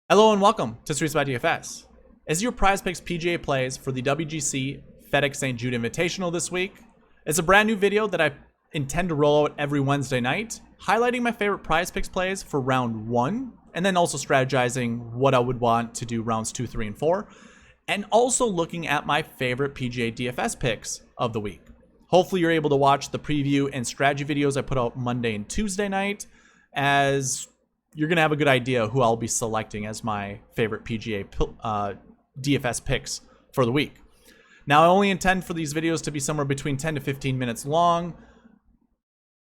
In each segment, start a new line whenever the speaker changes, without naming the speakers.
Hello and welcome to SweetSpotDFS. This is your PrizePicks PGA Plays for the WGC FedEx St. Jude Invitational this week. It's a brand new video that I intend to roll out every Wednesday night, highlighting my favorite PrizePicks plays for round 1, and then also strategizing what I would want to do rounds 2, 3, and 4, and also looking at my favorite PGA DFS picks of the week. Hopefully you're able to watch the preview and strategy videos I put out Monday and Tuesday night, as you're going to have a good idea who I'll be selecting as my favorite PGA DFS picks for the week. Now, I only intend for these videos to be somewhere between 10 to 15 minutes long.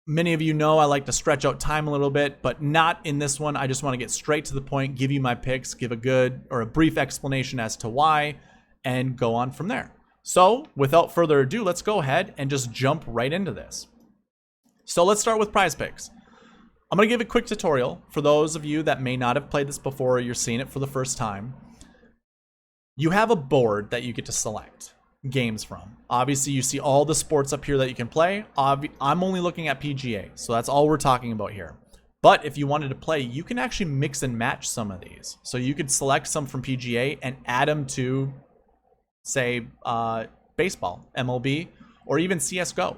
Many of you know I like to stretch out time a little bit, but not in this one. I just want to get straight to the point, give you my picks, give a good or a brief explanation as to why, and go on from there. So, without further ado, let's go ahead and just jump right into this. So let's start with PrizePicks. I'm going to give a quick tutorial for those of you that may not have played this before or you're seeing it for the first time. You have a board that you get to select games from. Obviously, you see all the sports up here that you can play. I'm only looking at PGA, so that's all we're talking about here. But if you wanted to play, you can actually mix and match some of these. So you could select some from PGA and add them to, say, baseball, MLB, or even CSGO.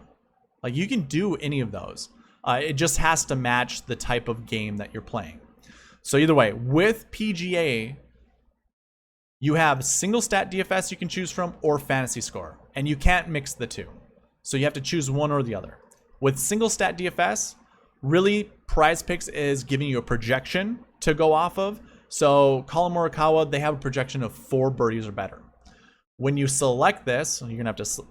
Like, you can do any of those. It just has to match the type of game that you're playing. So either way, with PGA, you have single stat DFS you can choose from or fantasy score, and you can't mix the two. So you have to choose one or the other. With single stat DFS, really PrizePicks is giving you a projection to go off of. So Colin Morikawa, they have a projection of 4 birdies or better. When you select this, you're gonna have to.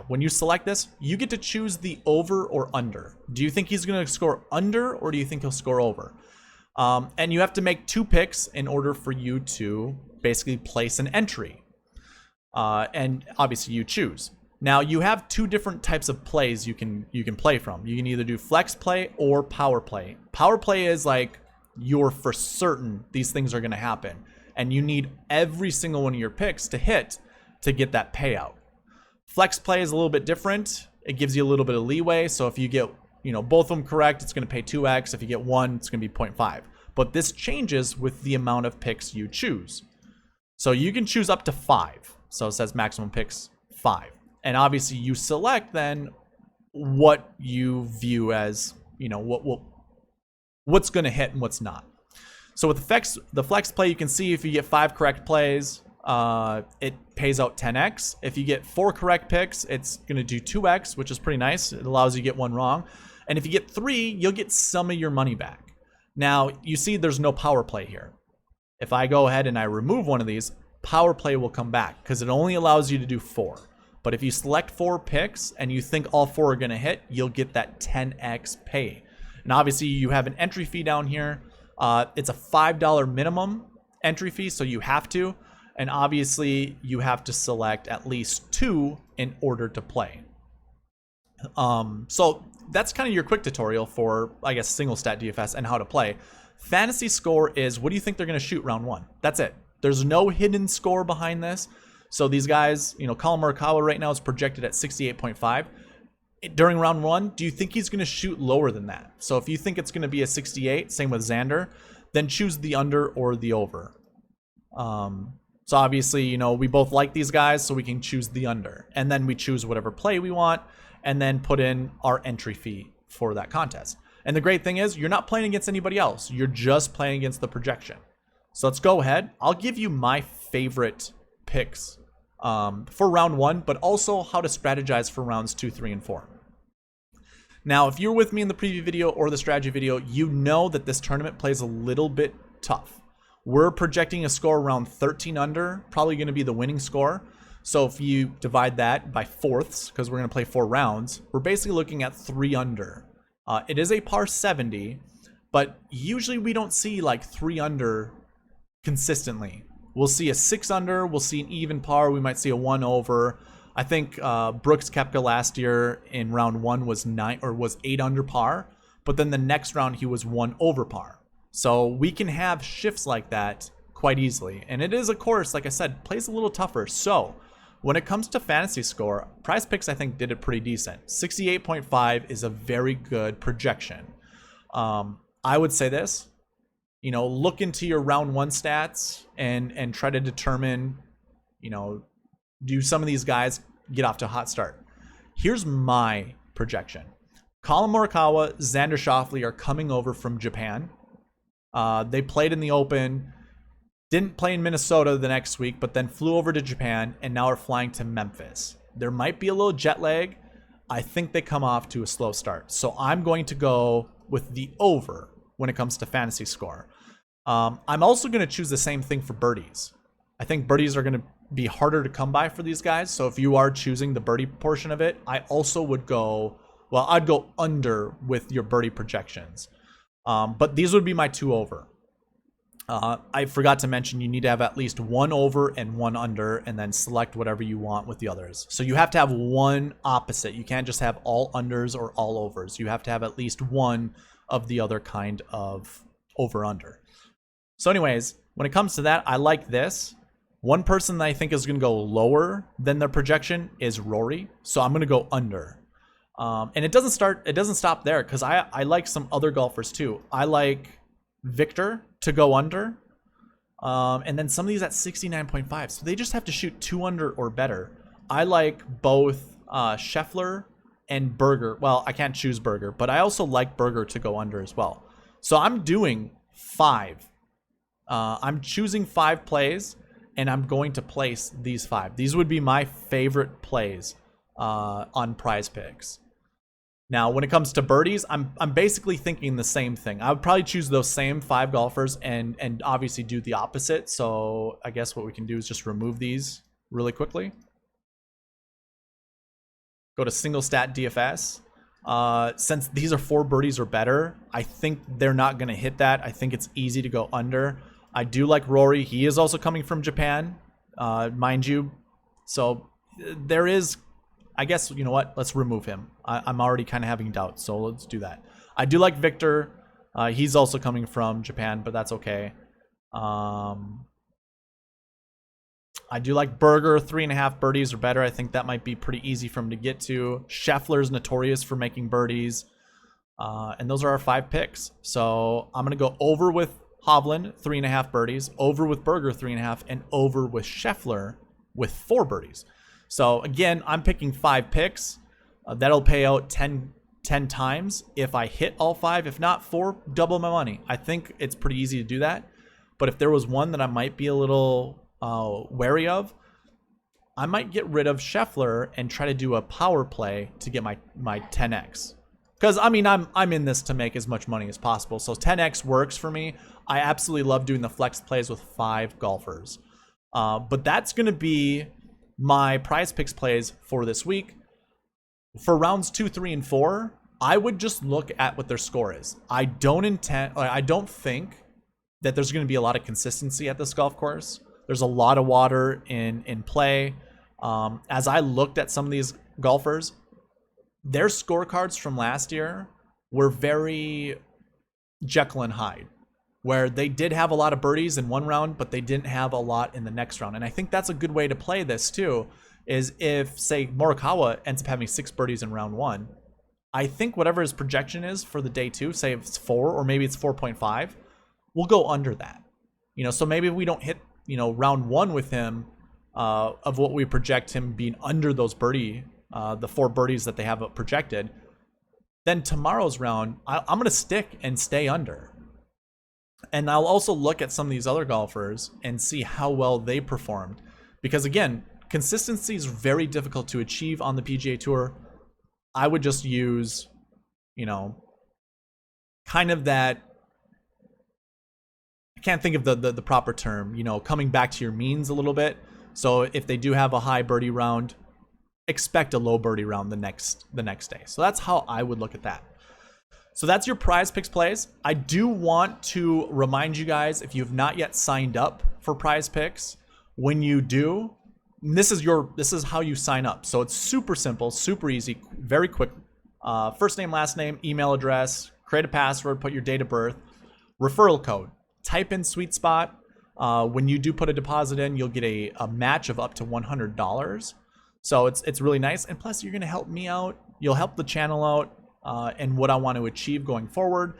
When you select this, you get to choose the over or under. Do you think he's going to score under, or do you think he'll score over? And you have to make 2 picks in order for you to basically place an entry. And obviously you choose. Now you have 2 different types of plays you can play from. You can either do flex play or power play. Power play is like you're for certain these things are going to happen, and you need every single one of your picks to hit to get that payout. Flex play is a little bit different. It gives you a little bit of leeway. So if you get, both of them correct, it's going to pay 2x. If you get 1, it's going to be 0.5. But this changes with the amount of picks you choose. So you can choose up to 5. So it says maximum picks 5. And obviously you select then what you view as, what's going to hit and what's not. So with the flex play, you can see if you get 5 correct plays, it pays out 10x. If you get 4 correct picks, it's going to do 2x, which is pretty nice. It allows you to get 1 wrong. And if you get 3, you'll get some of your money back. Now, you see there's no power play here. If I go ahead and I remove one of these, power play will come back because it only allows you to do 4. But if you select 4 picks and you think all 4 are going to hit, you'll get that 10x pay. And obviously, you have an entry fee down here. It's a $5 minimum entry fee, so you have to. And obviously, you have to select at least 2 in order to play. So that's kind of your quick tutorial for, I guess, single stat DFS and how to play. Fantasy score is, what do you think they're going to shoot round 1? That's it. There's no hidden score behind this. So these guys, Colin Morikawa right now is projected at 68.5. During round 1, do you think he's going to shoot lower than that? So if you think it's going to be a 68, same with Xander, then choose the under or the over. So obviously, we both like these guys, so we can choose the under. And then we choose whatever play we want, and then put in our entry fee for that contest. And the great thing is, you're not playing against anybody else. You're just playing against the projection. So let's go ahead. I'll give you my favorite picks for round 1, but also how to strategize for rounds 2, 3, and 4. Now, if you're with me in the preview video or the strategy video, you know that this tournament plays a little bit tough. We're projecting a score around 13 under, probably going to be the winning score. So if you divide that by fourths, because we're going to play 4 rounds, we're basically looking at 3 under. It is a par 70, but usually we don't see like 3 under consistently. We'll see a 6 under, we'll see an even par, we might see a 1 over. I think Brooks Koepka last year in round 1 was 8 under par, but then the next round he was 1 over par. So we can have shifts like that quite easily. And it is, of course, like I said, plays a little tougher. So when it comes to fantasy score, PrizePicks, I think, did it pretty decent. 68.5 is a very good projection. I would say this. look into your round 1 stats and try to determine, do some of these guys get off to a hot start? Here's my projection. Colin Morikawa, Xander Schauffele are coming over from Japan. They played in the Open, didn't play in Minnesota the next week, but then flew over to Japan and now are flying to Memphis. There might be a little jet lag. I think they come off to a slow start. So I'm going to go with the over when it comes to fantasy score. I'm also going to choose the same thing for birdies. I think birdies are going to be harder to come by for these guys. So if you are choosing the birdie portion of it, I also would go, I'd go under with your birdie projections. But these would be my 2 over. I forgot to mention you need to have at least 1 over and 1 under, and then select whatever you want with the others. So you have to have one opposite. You can't just have all unders or all overs. You have to have at least one of the other kind of over-under. So anyways, when it comes to that, I like this. One person that I think is going to go lower than their projection is Rory. So I'm going to go under. And it doesn't stop there, because I like some other golfers too. I like Victor to go under. And then some of these at 69.5. So they just have to shoot 2 under or better. I like both Scheffler and Berger. Well, I can't choose Berger, but I also like Berger to go under as well. So I'm doing 5. I'm choosing 5 plays, and I'm going to place these 5. These would be my favorite plays on PrizePicks. Now, when it comes to birdies, I'm basically thinking the same thing. I would probably choose those same 5 golfers and obviously do the opposite. So I guess what we can do is just remove these really quickly. Go to single stat DFS. Since these are 4 birdies or better, I think they're not going to hit that. I think it's easy to go under. I do like Rory. He is also coming from Japan, mind you. So there is, I guess, you know what? Let's remove him. I'm already kind of having doubts, so let's do that. I do like Victor. He's also coming from Japan, but that's okay. I do like Berger, 3.5 birdies or better. I think that might be pretty easy for him to get to. Scheffler's notorious for making birdies. And those are our 5 picks. So I'm going to go over with Hovland, 3.5 birdies, over with Berger, 3.5, and over with Scheffler with 4 birdies. So again, I'm picking 5 picks. That'll pay out 10 times if I hit all 5. If not, 4, double my money. I think it's pretty easy to do that. But if there was one that I might be a little wary of, I might get rid of Scheffler and try to do a power play to get my 10x. Because I mean, I'm in this to make as much money as possible. So 10x works for me. I absolutely love doing the flex plays with 5 golfers. But that's going to be my PrizePicks plays for this week. For rounds 2, 3, and 4, I would just look at what their score is. I don't think that there's going to be a lot of consistency at this golf course. There's a lot of water in play. As I looked at some of these golfers, their scorecards from last year were very Jekyll and Hyde, where they did have a lot of birdies in one round, but they didn't have a lot in the next round. And I think that's a good way to play this too, is if, say, Morikawa ends up having 6 birdies in round 1, I think whatever his projection is for the day 2, say if it's 4 or maybe it's 4.5, we'll go under that. So maybe if we don't hit, round 1 with him of what we project him being under those the 4 birdies that they have projected, then tomorrow's round, I'm going to stick and stay under. And I'll also look at some of these other golfers and see how well they performed. Because again, consistency is very difficult to achieve on the PGA Tour. I would just use, kind of that, I can't think of the proper term, coming back to your means a little bit. So if they do have a high birdie round, expect a low birdie round the next day. So that's how I would look at that. So that's your PrizePicks plays. I do want to remind you guys, if you have not yet signed up for PrizePicks, when you do, this is how you sign up. So it's super simple, super easy, very quick. First name, last name, email address, create a password, put your date of birth, referral code. Type in SweetSpot. When you do put a deposit in, you'll get a match of up to $100. So it's really nice. And plus, you're going to help me out. You'll help the channel out and what I want to achieve going forward.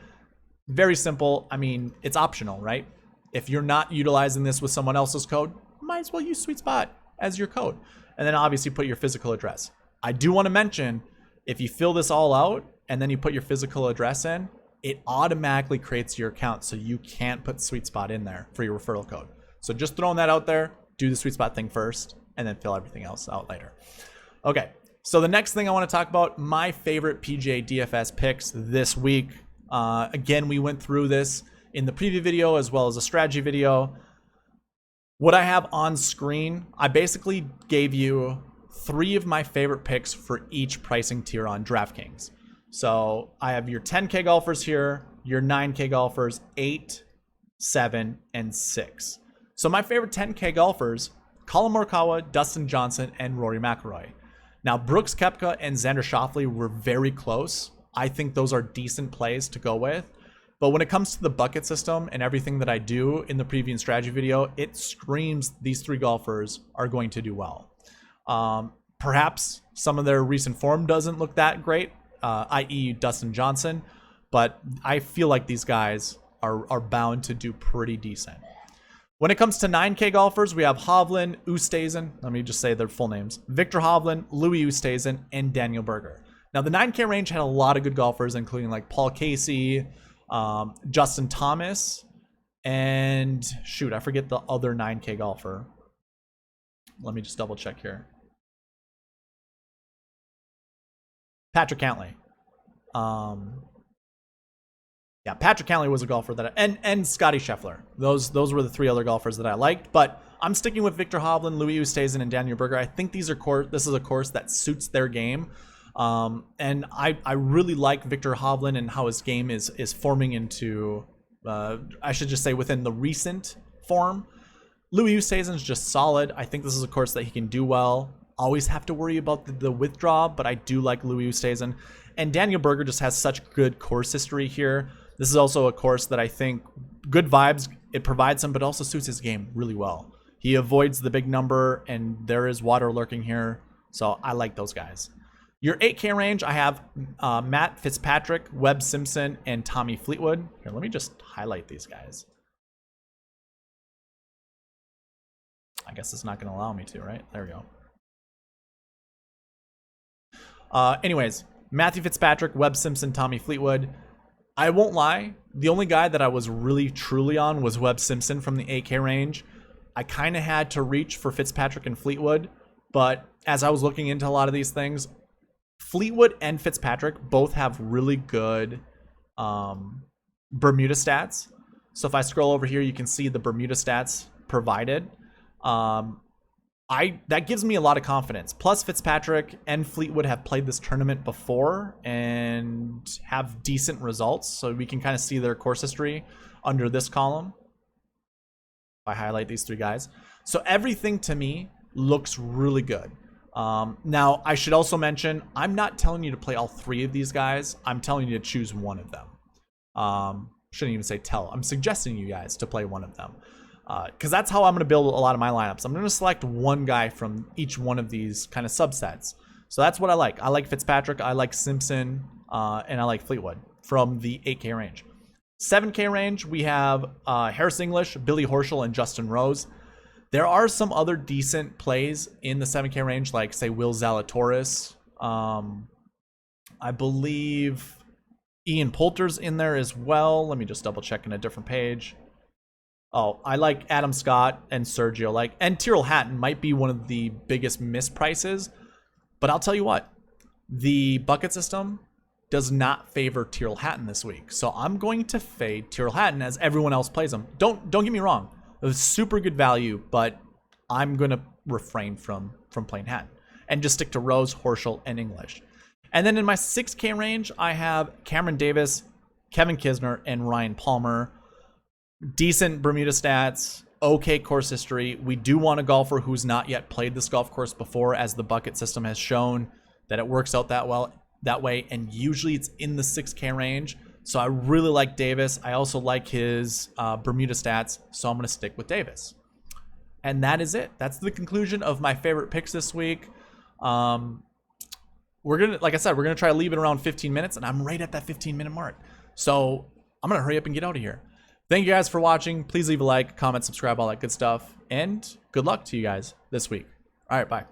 Very simple. I mean, it's optional, right? If you're not utilizing this with someone else's code, might as well use SweetSpot as your code. And then obviously put your physical address. I do want to mention, if you fill this all out and then you put your physical address in, it automatically creates your account, so you can't put SweetSpot in there for your referral code. So just throwing that out there, do the SweetSpot thing first and then fill everything else out later. Okay, so the next thing I want to talk about, my favorite PGA DFS picks this week. Again, we went through this in the preview video as well as a strategy video. What I have on screen, I basically gave you 3 of my favorite picks for each pricing tier on DraftKings. So I have your 10K golfers here, your 9K golfers, 8, 7, and 6. So my favorite 10K golfers, Collin Morikawa, Dustin Johnson, and Rory McIlroy. Now, Brooks Koepka and Xander Schauffele were very close. I think those are decent plays to go with. But when it comes to the bucket system and everything that I do in the preview and strategy video, it screams these 3 golfers are going to do well. Perhaps some of their recent form doesn't look that great, i.e. Dustin Johnson, but I feel like these guys are bound to do pretty decent. When it comes to 9K golfers, we have Hovland, Oosthuizen, let me just say their full names, Victor Hovland, Louis Oosthuizen, and Daniel Berger. Now, the 9K range had a lot of good golfers, including like Paul Casey, Justin Thomas, and shoot, I forget the other 9K golfer. Let me just double check here. Patrick Cantlay. Yeah, Patrick Cantlay was a golfer that and Scotty Scheffler. Those were the 3 other golfers that I liked, but I'm sticking with Victor Hovland, Louis Oosthuizen, and Daniel Berger. I think this is a course that suits their game. And I really like Victor Hovland and how his game is forming into, I should just say, within the recent form. Louis Oosthuizen is just solid. I think this is a course that he can do well. Always have to worry about the withdrawal, but I do like Louis Oosthuizen. And Daniel Berger just has such good course history here. This is also a course that I think good vibes it provides him, but also suits his game really well. He avoids the big number, and there is water lurking here, so I like those guys. Your 8K range, I have Matt Fitzpatrick, Webb Simpson, and Tommy Fleetwood. Here, let me just highlight these guys. I guess it's not going to allow me to, right? There we go. Anyways, Matthew Fitzpatrick, Webb Simpson, Tommy Fleetwood. I won't lie, the only guy that I was really truly on was Webb Simpson from the 8K range. I kind of had to reach for Fitzpatrick and Fleetwood, but as I was looking into a lot of these things, Fleetwood and Fitzpatrick both have really good Bermuda stats. So if I scroll over here, you can see the Bermuda stats provided. That gives me a lot of confidence. Plus, Fitzpatrick and Fleetwood have played this tournament before and have decent results. So we can kind of see their course history under this column. If I highlight these 3 guys. So everything to me looks really good. Now, I should also mention, I'm not telling you to play all 3 of these guys. I'm telling you to choose one of them. Shouldn't even say tell. I'm suggesting you guys to play one of them. Because that's how I'm going to build a lot of my lineups. I'm going to select one guy from each one of these kind of subsets. So that's what I like. I like Fitzpatrick, I like Simpson, and I like Fleetwood from the 8K range. 7K range, we have Harris English, Billy Horschel, and Justin Rose. There are some other decent plays in the 7K range, like, say, Will Zalatoris. I believe Ian Poulter's in there as well. Let me just double check in a different page. Oh, I like Adam Scott and Sergio. And Tyrrell Hatton might be one of the biggest misprices. But I'll tell you what, the bucket system does not favor Tyrrell Hatton this week. So I'm going to fade Tyrrell Hatton as everyone else plays him. Don't get me wrong. It was super good value, but I'm going to refrain from playing Hatton and just stick to Rose, Horschel, and English. And then in my 6K range, I have Cameron Davis, Kevin Kisner, and Ryan Palmer. Decent Bermuda stats, okay course history. We do want a golfer who's not yet played this golf course before, as the bucket system has shown that it works out that way, and usually it's in the 6K range. So I really like Davis. I also like his Bermuda stats, so I'm going to stick with Davis. And that is it. That's the conclusion of my favorite picks this week. We're gonna, like I said, we're gonna try to leave it around 15 minutes, and I'm right at that 15-minute mark. So I'm going to hurry up and get out of here. Thank you guys for watching. Please leave a like, comment, subscribe, all that good stuff. And good luck to you guys this week. All right, bye.